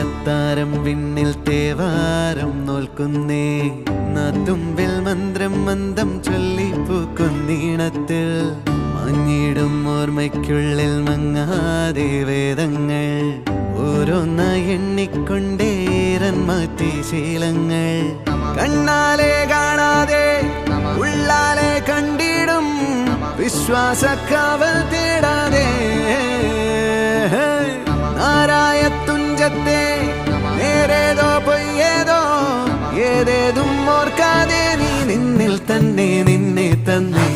അത്താരം വിണ്ണിൽ തേവാരം നോൽക്കുന്നേ നാത്തുമ്പിൽ മന്ത്രം മന്ദം ചൊല്ലിപ്പൂക്കുന്നീണത്തിൽ മങ്ങിടും ഓർമ്മയ്ക്കുള്ളിൽ മങ്ങാതെ വേദങ്ങൾ ഓരോന്നായി എണ്ണിക്കൊണ്ടേരൻ മാറ്റി ശീലങ്ങൾ കണ്ണാലെ കാണാതെ ഉള്ളാലെ കണ്ടിടും വിശ്വാസക്കാവൽ തേടാതെ നാരായ തുഞ്ചത്തെ നേരേതോ പൊയ്യേതോ ഏതേതും ഓർക്കാതെ നീ നിന്നിൽ തന്നെ നിന്നെ തന്നെ